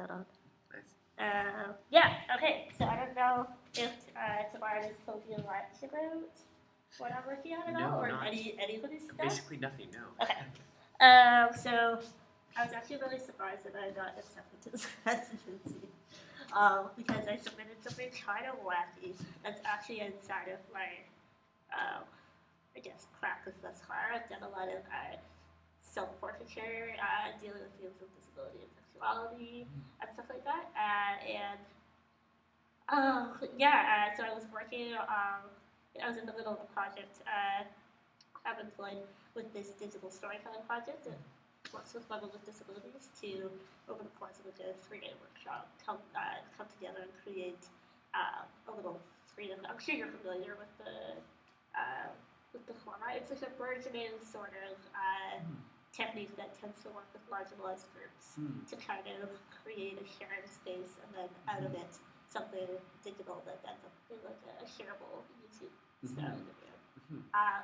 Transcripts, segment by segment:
that on. Nice. Yeah, okay, so I don't know if Tamara has told you much about what I'm working on at all, or anybody's stuff? Basically nothing, no. Okay. So I was actually really surprised that I got accepted to this residency. Because I submitted something kind of wacky that's actually inside of my, I guess, practice thus far. I've done a lot of self-portraiture, dealing with themes of disability and sexuality and stuff like that. So I was working, I was in the middle of a project. I'm employed with this digital storytelling project that works with women with disabilities to, over the course of a 3-day workshop, come together and create a little 3D. I'm sure you're familiar with the format. It's like a burgeoning sort of technique that tends to work with marginalized groups to kind of create a sharing space, and then out of it, something digital that ends up being like a shareable YouTube style video.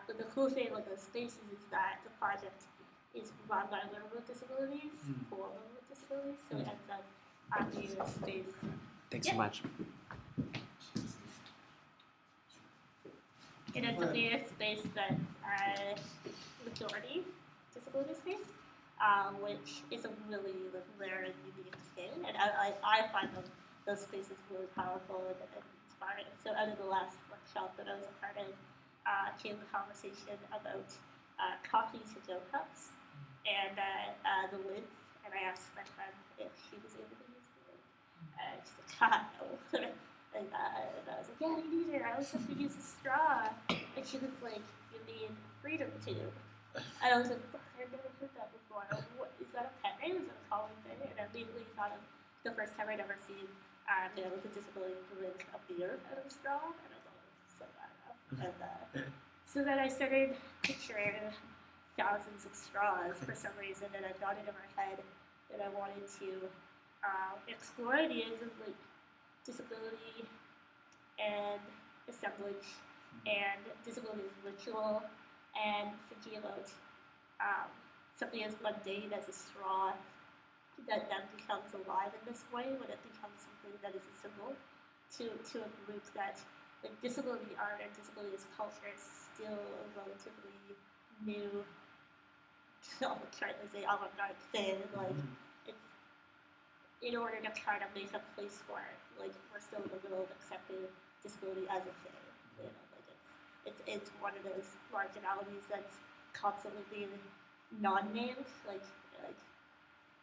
But the cool thing with those spaces is that the project is run by women with disabilities, for women with disabilities, so it ends up being a space. Thanks so much. It ends up being a space that's majority disability space, which is a really rare and unique thing, and I find those spaces really powerful and inspiring. So out of the last workshop that I was a part of, came the conversation about coffee to go cups and the lids, and I asked my friend if she was able to use the lid, and she's like, no. And I was like, yeah, me neither. I always have to use a straw. And she was like, you mean freedom tube? And I was like, I've never heard that before. What, is that a pet name? Is that a common thing? And I immediately thought of the first time I'd ever seen a man with a disability drink a beer out of a straw, and I thought it was so badass. And so then I started picturing thousands of straws for some reason, and I got it in my head that I wanted to explore ideas of like disability and assemblage and disability as ritual, and thinking about something as mundane as a straw that then becomes alive in this way when it becomes something that is a symbol to a group that, like, disability art and disability as culture is still a relatively new, I'm trying to say avant-garde thing. Like, it's, in order to try to make a place for it, like, we're still in the middle of accepting disability as a thing. You know, like it's one of those marginalities that's constantly being non-named, like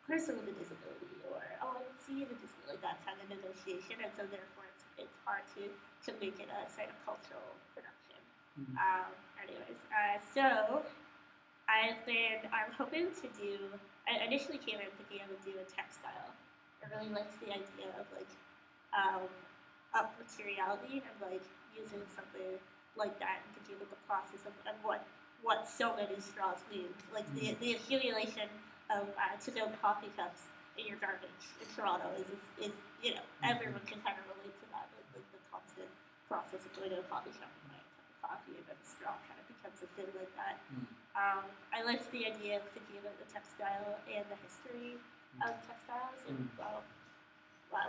person with a disability, or I don't see the disability, that kind of negotiation, and so therefore it's hard to make it a site of cultural production. So I'm hoping to do. I initially came in thinking I would do a textile. I really liked the idea of like up materiality and like using something like that and thinking about the process of what so many straws means. Like the accumulation of to-go coffee cups in your garbage in Toronto is you know, everyone can kind of relate to that. Like the constant process of going to a coffee shop and buying a cup of coffee, and then the straw kind of becomes a thing like that. I liked the idea of thinking about the textile and the history of textiles in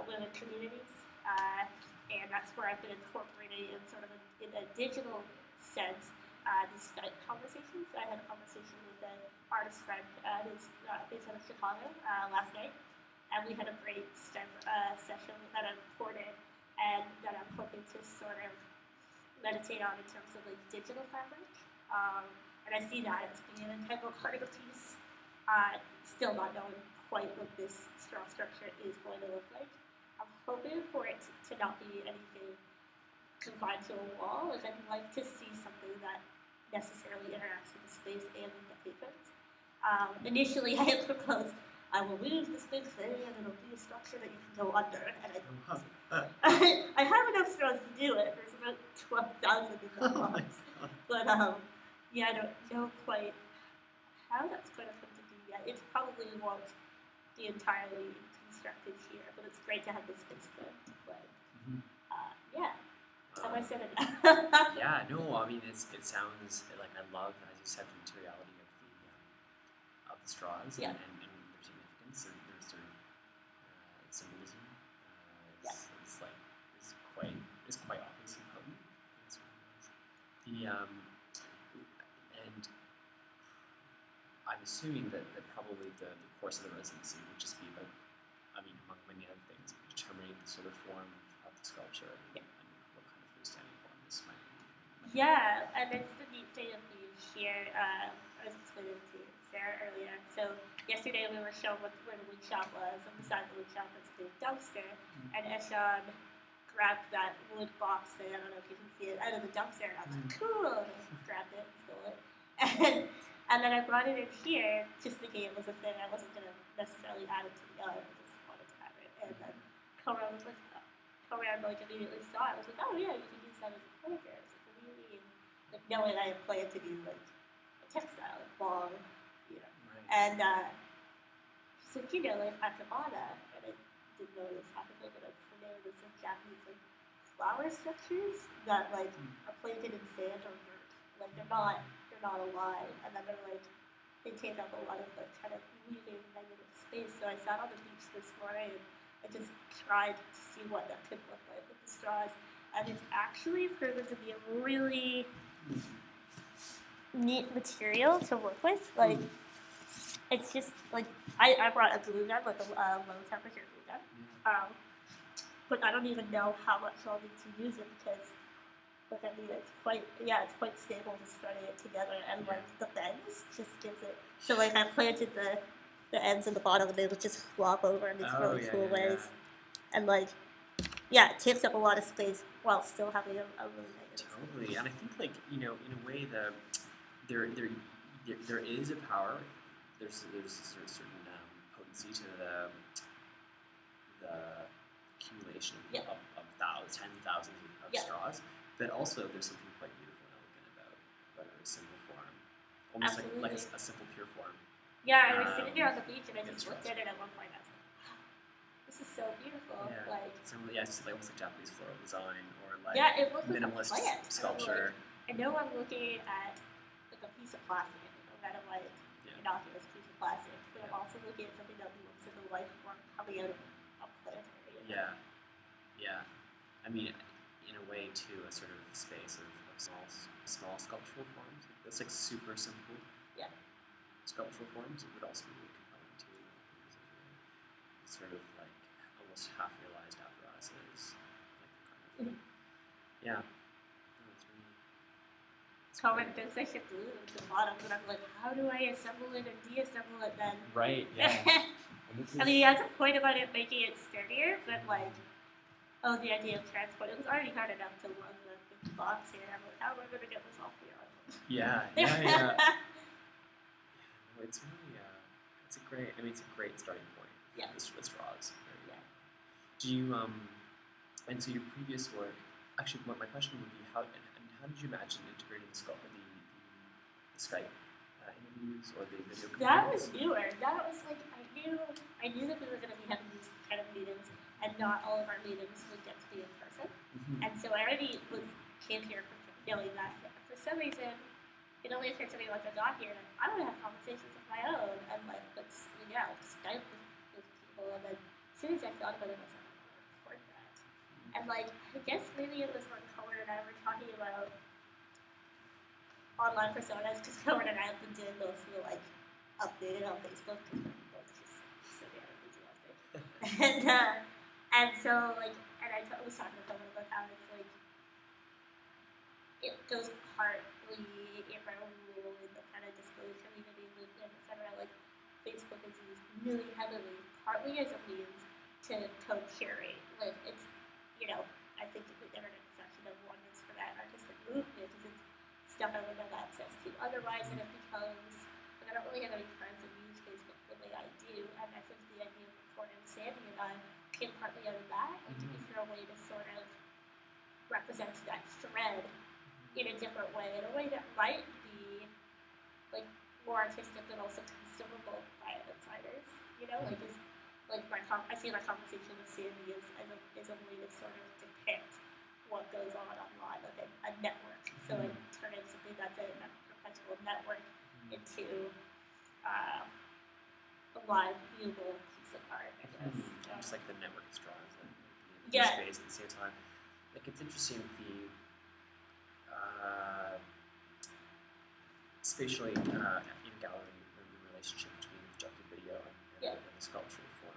women communities, and that's where I've been incorporating in sort of in a digital sense these Skype conversations. I had a conversation with an artist friend who's based out of Chicago last night, and we had a great STEM session that I recorded and that I'm hoping to sort of meditate on in terms of like digital fabric. And I see that as being an integral part of the piece. Still not knowing quite what this straw structure is going to look like. I'm hoping for it to not be anything confined to a wall. Like, I'd like to see something that necessarily interacts with the space and with the paper. Initially, I had proposed I will move this big thing and it'll be a structure that you can go under. And I have enough straws to do it. There's about 12,000 in that box. But yeah, I don't know quite how that's going to come to be yet. It probably won't be entirely constructed here, but it's great to have the space to play. Yeah. Have I said it? Yeah, no, I mean, it sounds like, I love, as you said, the materiality of the straws and their significance, and there's sort of and I'm assuming that probably the course of the residency would just be about, I mean, among many other things, determining the sort of form of the sculpture and what kind of freestanding form this might be. Yeah, and it's the neat thing of being here. I was explaining to Sarah earlier. So yesterday we were shown where the wood shop was, and beside the wood shop was a big dumpster, and Eshan grabbed that wood box thing, I don't know if you can see it, out of the dumpster, and I was like, cool, and I grabbed it and stole it. And then I brought it in here, just thinking it was a thing, I wasn't going to necessarily add it to the yard, I just wanted to have it. And then Conrad was like, Conrad like immediately saw it, I was like, oh yeah, you can use that as a pointer. I was like, what do you mean? Like, knowing I had planned to do like a textile, like long, you know. Right. And she's like, you know, like Akabana, and I didn't know this happened, but that's the name of some Japanese like flower structures that like are planted in sand or dirt. Like they're not alive, and then they're like they take up a lot of like kind of weaving negative space. So I sat on the beach this morning and just tried to see what that could look like with the straws, and it's actually proven to be a really neat material to work with. Like it's just like I brought a glue gun, like a low temperature glue gun. But I don't even know how much I'll need to use it because, like, I mean, it's quite stable just threading it together, and like the bends just gives it. So like I planted the ends in the bottom, and they will just flop over in these really cool ways, and like it takes up a lot of space while still having a really negative. Totally, and I think like in a way there is a power. There's a certain potency to the accumulation of tens of thousands of straws, but also there's something quite beautiful and elegant about a simple form, almost like a simple pure form. Yeah, I was sitting there on the beach and I just looked at it at one point. I was like, wow, this is so beautiful. Yeah, like it's just like almost like Japanese floral design or like it looks minimalist like a plant. sculpture. I know I'm looking at like a piece of plastic, no matter what innocuous piece of plastic, but I'm also looking at something that looks like a life form coming out of a plant. Yeah. I mean, in a way, too, a sort of space of small sculptural forms. That's like super simple. Sculptural forms. It would also be really compelling too. Sort of like almost half-realized apparatuses, like kind of. Yeah. That's really. Common things I should glue them to the bottom, but I'm like, how do I assemble it and deassemble it then? Right. Yeah. I mean, he has a point about it making it sturdier, but like, the idea of transport, it was already hard enough to lug the box here. I'm like, how am I going to get this off here? Yeah. No, it's really, it's a great starting point. Yeah. The straws. Right? Do you, and so your previous work, actually, my question would be, how did you imagine integrating the Skype interviews or the video? That was newer. That was like, I knew that we were going to be having these kind of meetings, and not all of our meetings would get to be in person. And so I already came here knowing that. For some reason, it only occurred to me once I got here that I want to have conversations of my own, and like Skype with people. And then as soon as I thought about it, I was like, I want to record that. And like, I guess maybe it was when Cohen and I were talking about online personas, because Cohen and I have been doing those like updated on Facebook because we're both just so damn enthusiastic. And so like, and I was talking to Cohen about how it's like it goes partly in my own role in the kind of disability community movement, etc. Like Facebook is used really heavily, partly as a means to co-curate. Like it's, I think the internet is actually the wonders for that artistic movement because it's stuff I would have access to. Otherwise, and it becomes like I don't really have any friends that use Facebook the way I do, and I think the idea of recording Sandy and I came partly out of that. Like, is there a way to sort of represent that thread in a different way, in a way that might be like more artistic but also consumable by outsiders? I see my conversation with Sandy as a way to sort of depict what goes on online, like a network. So I turn in something that's a perpetual network into a live, viewable piece of art, I guess. Just like the network of straws, Yeah. Space at the same time. Like it's interesting spatially in gallery, the relationship between the projected video and the sculptural form.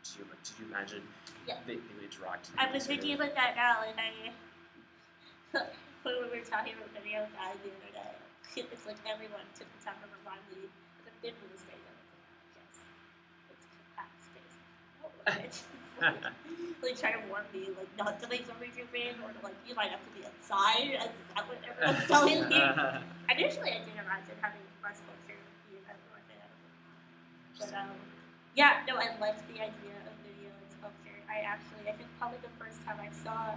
Did you imagine they would interact? I've been thinking about that now. Like when we were talking about video guide the other day, it's like everyone took the time to remind me if I've been to the space. I was like, yes, it's compact space. Like trying to warn me, like not to make something too big, or to, like you might have to be outside. Is that what everyone's telling me? Initially, I did imagine having my sculpture be an outdoor thing, but yeah, no, I liked the idea of video and sculpture. I think probably the first time I saw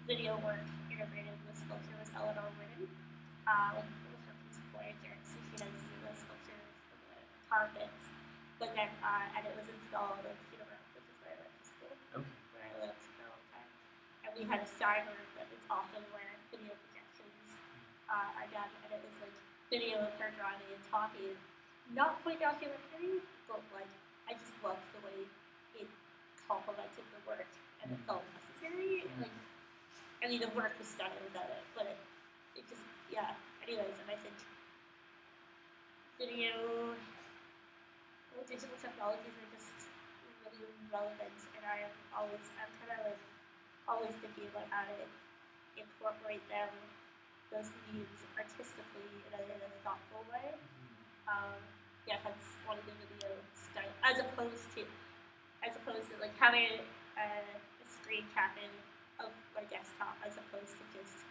video work integrated with sculpture was Eleanor Whitten. It was her piece of Voyager, so she does the sculptures for the carpets, but then and it was installed in Peterborough, which is where I went to school, where I lived for a long time, and we had a side room that was often where video projections are done, and it was like video of her drawing and talking, not quite documentary, but like I just loved the way it complemented the work and it felt necessary. Like, I mean, the work was stunning without it, but it just, yeah. Anyways, and I think video, digital technologies are just really relevant, and I'm kind of like always thinking about how to incorporate those mediums artistically in a thoughtful way. Yeah, that's one of the video style, as opposed to like having a screen capping of my desktop, as opposed to just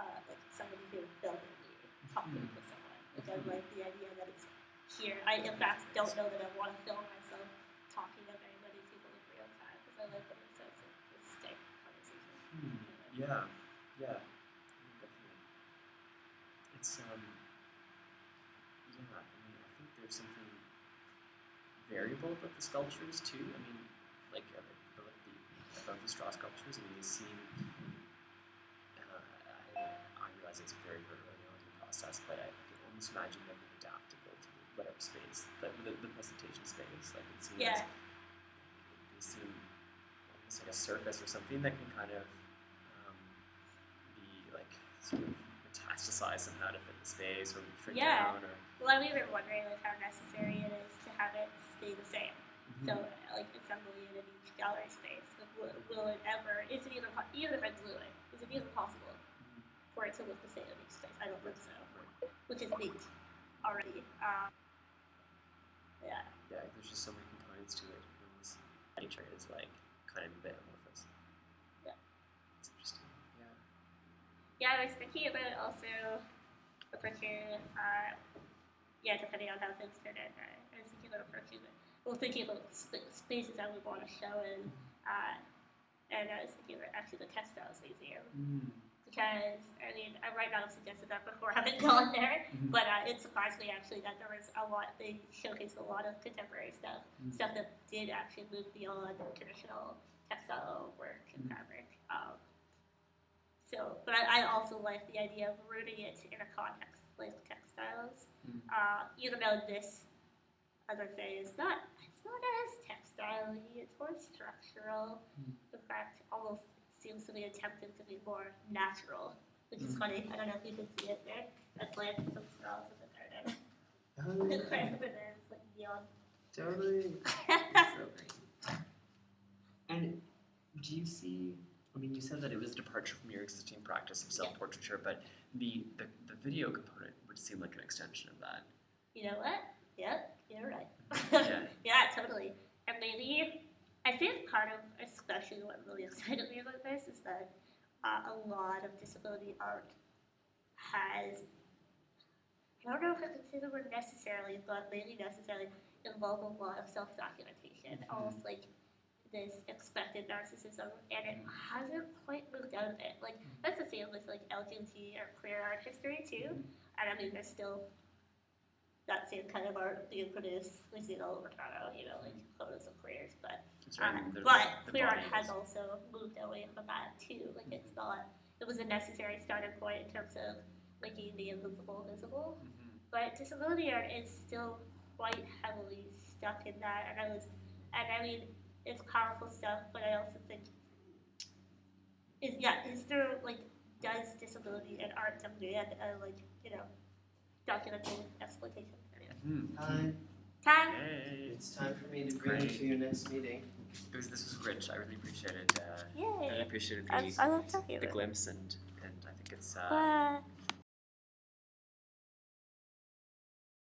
like somebody who filming me talking to someone. Like I like the idea that it's here. I in fact don't know that I want to film myself talking to very many people in real time, because I like when it says this Skype conversation. Yeah, definitely. It's yeah. I mean, I think there's something variable about the sculptures too. I mean, like about the straw sculptures. I mean, they seem. I realize it's very, very early on in the process, but I can almost imagine them being adaptable to whatever space, the presentation space. Like it seems. Yeah. They seem almost like a surface or something that can kind of be like sort of metastasize somehow to fit the space or shrink down. Or well, I'm even wondering like how necessary it is to have it stay the same. So like assembly in each gallery space. Like, will it ever? Is it even if I glue it? Is it even possible for it to look the same in each space? I don't think so. Which is neat already. Yeah. Yeah, there's just so many components to it. Nature is like kind of a bit amorphous. Yeah. It's interesting. Yeah. Yeah, I was thinking about also approaching. Depending on how things turn out, I was thinking about approaching it. Well, thinking about spaces I would want to show in, and I was thinking about actually the textiles museum. Because, I mean, I might not have suggested that before having gone there, but it surprised me actually that there was they showcased a lot of contemporary stuff that did actually move beyond traditional textile work and fabric. But I also like the idea of rooting it in a context like textiles, even though this, as I say, it's not as textile-y, it's more structural. In fact, almost seems to be attempted to be more natural, which is funny. I don't know if you can see it there. I planted some straws in the garden. Right over there, it's like neon. Totally. So great. And do you see? I mean, you said that it was a departure from your existing practice of self-portraiture, but the video component would seem like an extension of that. You know what? Yep, you're right. Yeah, totally. And maybe, I think part of, especially what really excited me about this, is that a lot of disability art has, I don't know if I can say the word necessarily, but maybe necessarily, involve a lot of self-documentation, almost like this expected narcissism, and it hasn't quite moved out of it. Like, that's the same with like LGBT or queer art history too, and I mean there's still that same kind of art being produced. We see it all over Toronto, like photos of queers, but queer art has also moved away from that too. Like it was a necessary starting point in terms of making the invisible visible, but disability art is still quite heavily stuck in that, and I mean, it's powerful stuff, but I also think is there like does disability and art demand documented exploitation? Hi. Time. Hey. It's time for me to bring you to your next meeting. This was rich. I really appreciated. Yay. I appreciated I love talking the about glimpse, and I think it's. it.